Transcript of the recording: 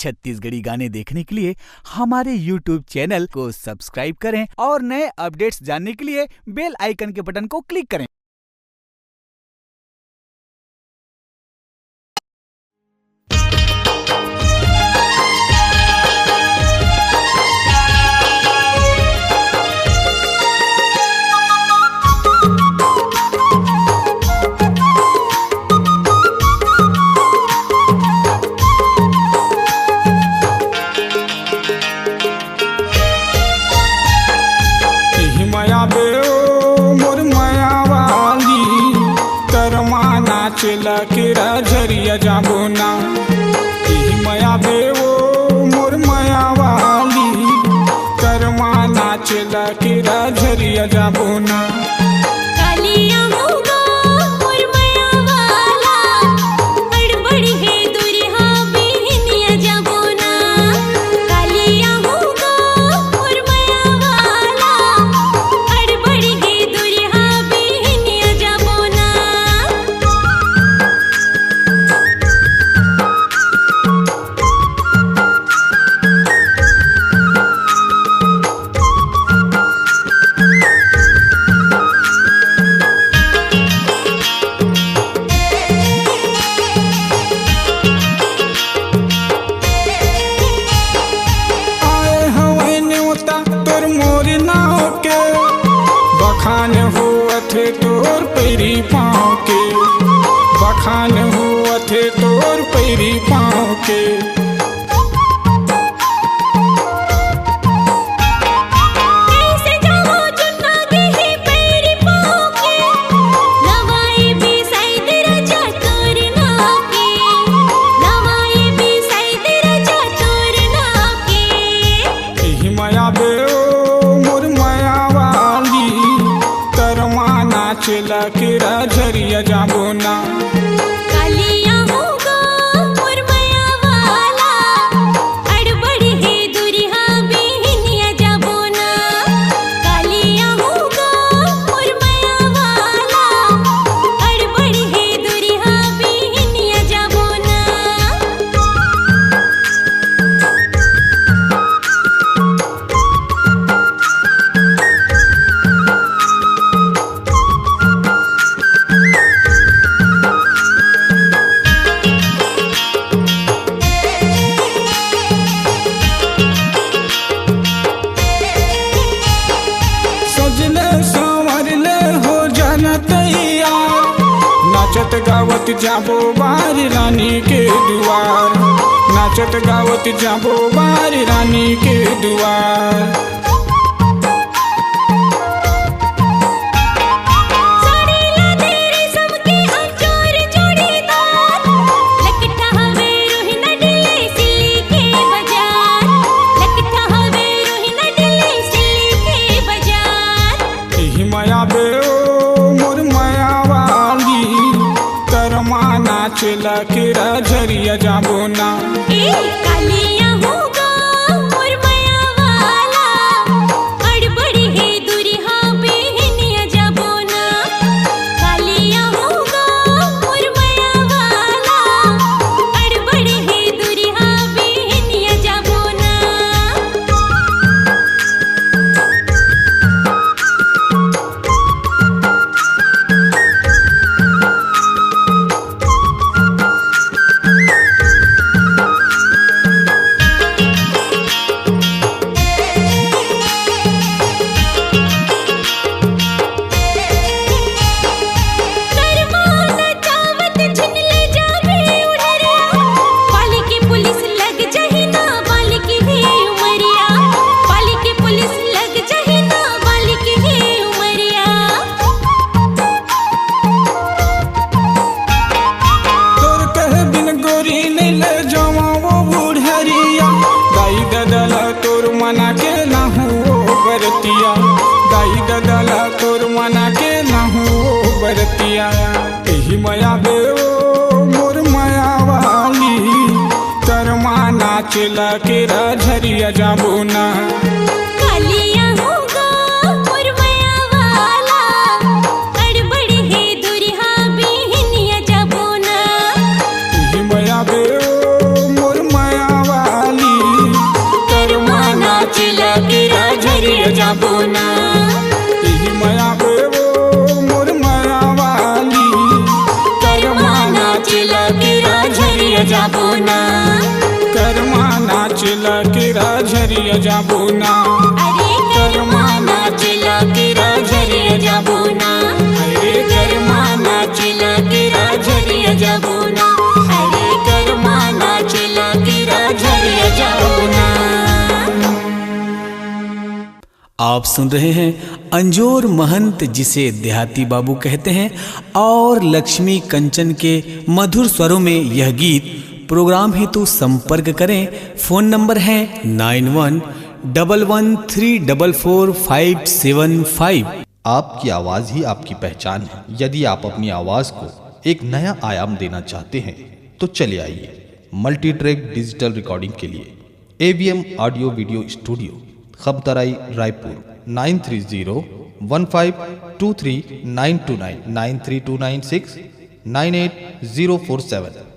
छत्तीसगढ़ी गाने देखने के लिए हमारे YouTube चैनल को सब्सक्राइब करें और नए अपडेट्स जानने के लिए बेल आइकन के बटन को क्लिक करें। चला केरा झरिया जाबोना मया बेवो मोर माया वाली करमा नाचला केरा झरिया जाबोना बखान हुआ थे तोर पैरी पाँव के बखान हुआ थे तोर पैरी पाँव के चला केरा झरिया जाबोना नाचत गावत जाबो बार रानी के दुआर नाचत गावत जाबो बार रानी के दुआर चला केरा झरिया जाबोना मना के नहू बरतिया दाई ददला तोर मना के नहू बरतिया एही मया बेओ मोर माया वाली करमा नाचला केरा झरिया जाबोना मोर माया वाली झरिया जाबो ना, अरे कर्मा नाचला किरा झरिया जाबो ना, अरे कर्मा नाचला किरा झरिया जाबो ना, अरे कर्मा नाचला किरा झरिया जाबो ना। आप सुन रहे हैं अंजोर महंत जिसे देहाती बाबू कहते हैं और लक्ष्मी कंचन के मधुर स्वरों में यह गीत। प्रोग्राम हेतु संपर्क करें। फोन नंबर है 9111344575। आपकी आवाज़ ही आपकी पहचान है। यदि आप अपनी आवाज़ को एक नया आयाम देना चाहते हैं तो चले आइए मल्टी ट्रैक डिजिटल रिकॉर्डिंग के लिए AVM audio video studio, Khabtarai, Raipur 9301523929 93296 98047।